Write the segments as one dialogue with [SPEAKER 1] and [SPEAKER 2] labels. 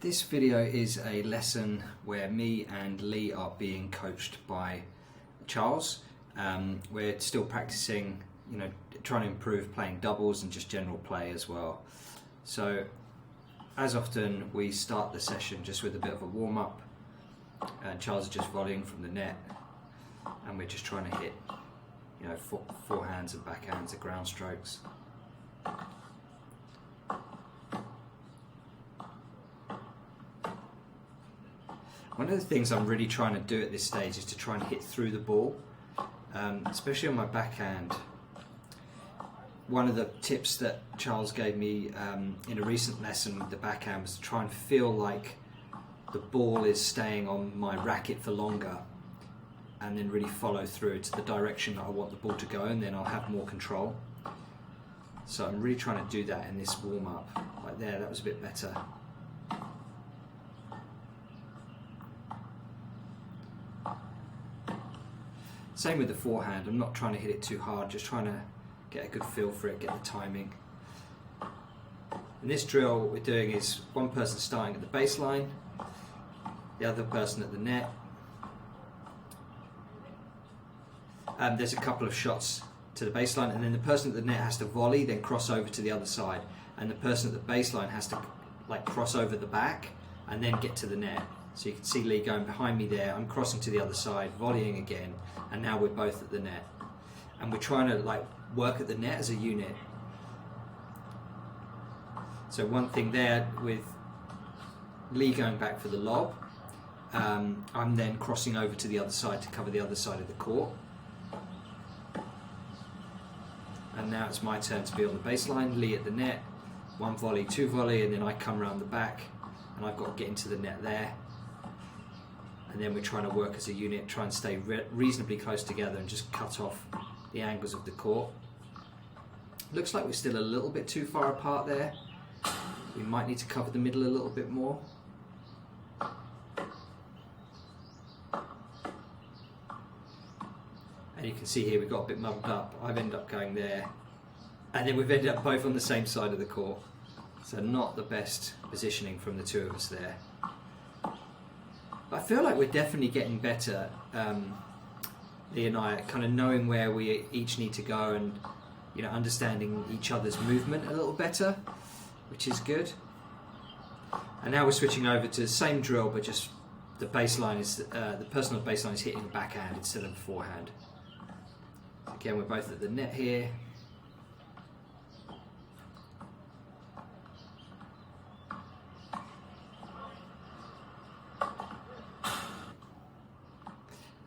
[SPEAKER 1] This video is a lesson where me and Lee are being coached by Charles. We're still practicing, trying to improve playing doubles and just general play as well. So, as often, we start the session just with a bit of a warm-up. Charles is just volleying from the net, and we're just trying to hit, forehands and backhands and ground strokes. One of the things I'm really trying to do at this stage is to try and hit through the ball, especially on my backhand. One of the tips that Charles gave me in a recent lesson with the backhand was to try and feel like the ball is staying on my racket for longer, and then really follow through to the direction that I want the ball to go, and then I'll have more control. So I'm really trying to do that in this warm-up. Right there, that was a bit better. Same with the forehand, I'm not trying to hit it too hard, just trying to get a good feel for it, get the timing. In this drill, what we're doing is one person starting at the baseline, the other person at the net. There's a couple of shots to the baseline, and then the person at the net has to volley, then cross over to the other side, and the person at the baseline has to cross over the back and then get to the net. So you can see Lee going behind me there, I'm crossing to the other side, volleying again, and now we're both at the net. And we're trying to work at the net as a unit. So one thing there with Lee going back for the lob, I'm then crossing over to the other side to cover the other side of the court. And now it's my turn to be on the baseline, Lee at the net, one volley, two volley, and then I come around the back and I've got to get into the net there. And then we're trying to work as a unit, try and stay reasonably close together and just cut off the angles of the court. Looks like we're still a little bit too far apart there. We might need to cover the middle a little bit more. And you can see here we've got a bit muddled up. I've ended up going there, and then we've ended up both on the same side of the court. So not the best positioning from the two of us there. I feel like we're definitely getting better, Lee and I, kind of knowing where we each need to go and understanding each other's movement a little better, which is good. And now we're switching over to the same drill, but just the baseline is the person on the baseline is hitting the backhand instead of the forehand. Again, we're both at the net here.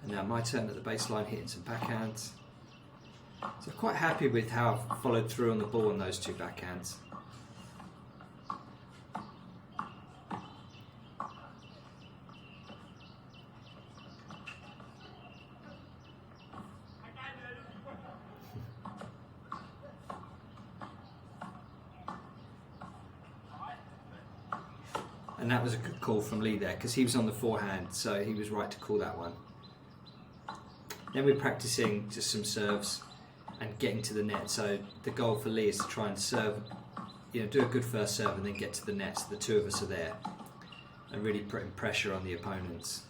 [SPEAKER 1] And now my turn at the baseline, hitting some backhands. So I'm quite happy with how I've followed through on the ball on those two backhands. And that was a good call from Lee there, because he was on the forehand, so he was right to call that one. Then we're practicing just some serves and getting to the net. So the goal for Lee is to try and serve, do a good first serve and then get to the net so the two of us are there and really putting pressure on the opponents.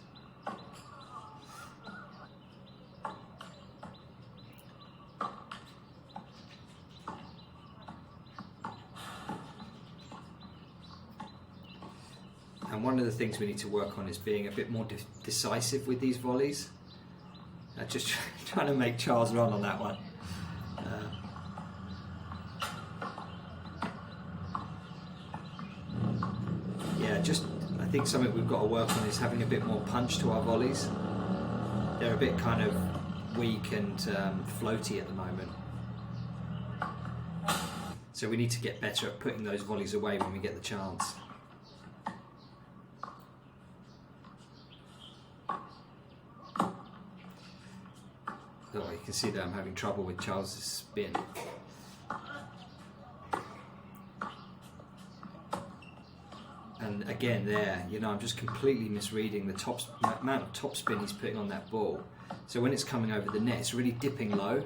[SPEAKER 1] And one of the things we need to work on is being a bit more decisive with these volleys. Just trying to make Charles run on that one. I think something we've got to work on is having a bit more punch to our volleys. They're a bit kind of weak and floaty at the moment. So we need to get better at putting those volleys away when we get the chance. Oh, you can see that I'm having trouble with Charles's spin. And again there, I'm just completely misreading the amount of topspin he's putting on that ball. So when it's coming over the net, it's really dipping low,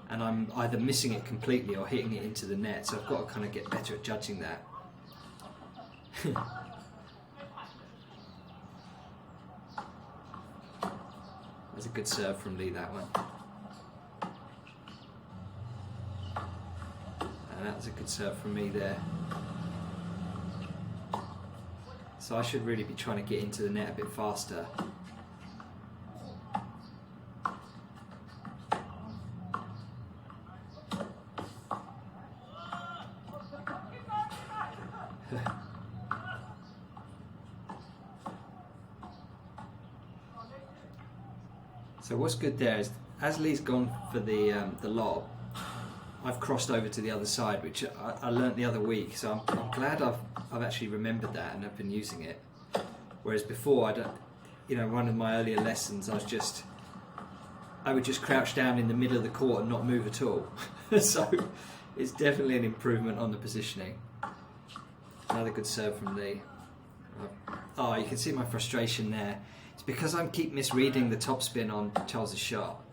[SPEAKER 1] and I'm either missing it completely or hitting it into the net. So I've got to kind of get better at judging that. That's a good serve from Lee, that one. And that was a good serve from me there. So I should really be trying to get into the net a bit faster. So what's good there is, as Lee's gone for the lob, I've crossed over to the other side, which I learnt the other week. So I'm glad I've actually remembered that and I've been using it. Whereas before, one of my earlier lessons, I would just crouch down in the middle of the court and not move at all. So it's definitely an improvement on the positioning. Another good serve from Lee. Oh, you can see my frustration there. It's because I keep misreading the topspin on Charles's shot,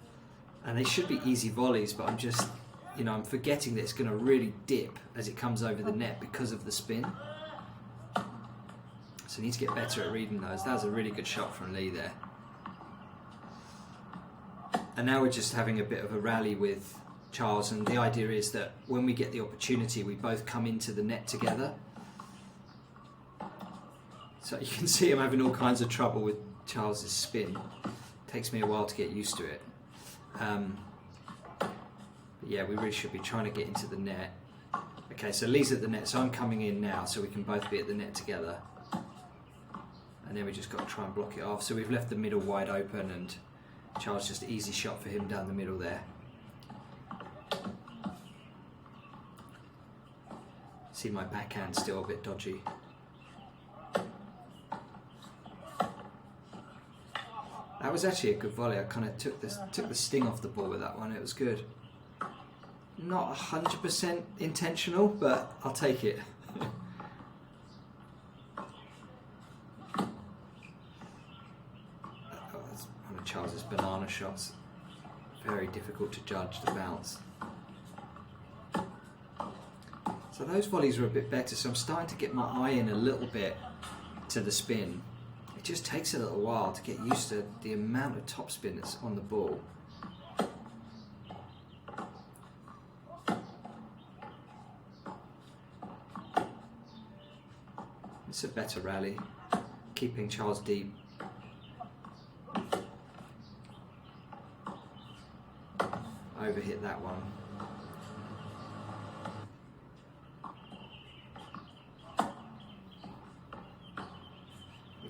[SPEAKER 1] and they should be easy volleys, but I'm just, I'm forgetting that it's going to really dip as it comes over the net because of the spin. So I need to get better at reading those. That was a really good shot from Lee there. And now we're just having a bit of a rally with Charles, and the idea is that when we get the opportunity, we both come into the net together. So you can see I'm having all kinds of trouble with Charles's spin. It takes me a while to get used to it. But yeah, we really should be trying to get into the net. Okay, so Lee's at the net, so I'm coming in now, so we can both be at the net together. And then we just got to try and block it off. So we've left the middle wide open, and Charles, just an easy shot for him down the middle there. See, my backhand still a bit dodgy. That was actually a good volley. I kind of took the sting off the ball with that one. It was good. Not 100% intentional, but I'll take it. That's one of Charles's banana shots. Very difficult to judge the bounce. So those volleys were a bit better. So I'm starting to get my eye in a little bit to the spin. It just takes a little while to get used to the amount of topspin that's on the ball. It's a better rally, keeping Charles deep. Overhit that one.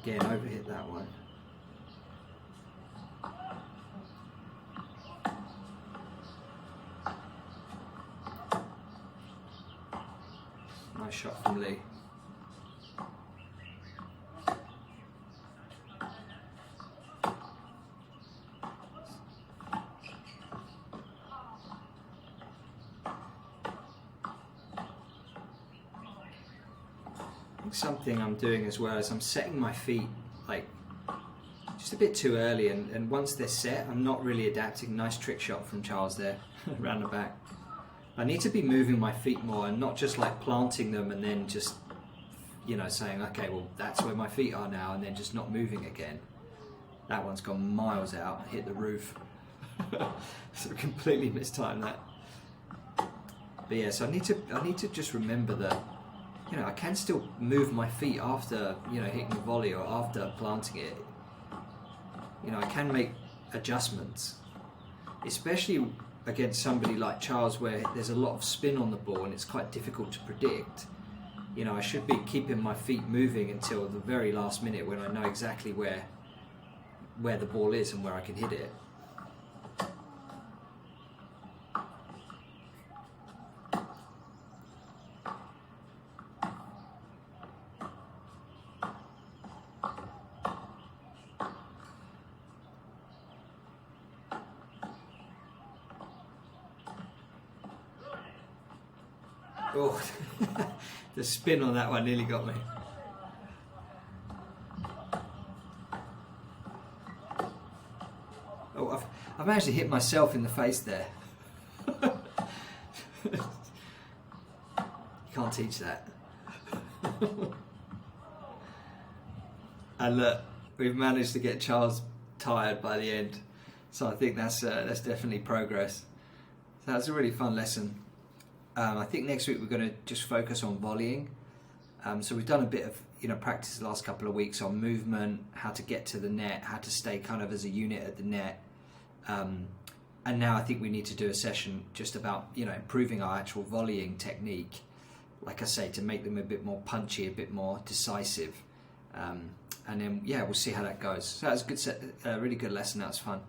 [SPEAKER 1] Again, overhit that one. Nice shot from Lee. Something I'm doing as well is I'm setting my feet like just a bit too early, and once they're set, I'm not really adapting. Nice trick shot from Charles there, around the back. I need to be moving my feet more and not just like planting them and then just, saying, okay, well, that's where my feet are now, and then just not moving again. That one's gone miles out and hit the roof. So I completely mistimed that. But yeah, so I need to just remember that I can still move my feet after, hitting the volley or after planting it. I can make adjustments, especially against somebody like Charles where there's a lot of spin on the ball and it's quite difficult to predict. I should be keeping my feet moving until the very last minute when I know exactly where the ball is and where I can hit it. Oh, the spin on that one nearly got me. Oh, I've managed to hit myself in the face there. You can't teach that. And look, we've managed to get Charles tired by the end. So I think that's definitely progress. So that was a really fun lesson. I think next week we're going to just focus on volleying. So we've done a bit of practice the last couple of weeks on movement, how to get to the net, how to stay kind of as a unit at the net. And now I think we need to do a session just about improving our actual volleying technique. Like I say, to make them a bit more punchy, a bit more decisive. And then we'll see how that goes. So that was a really good lesson. That was fun.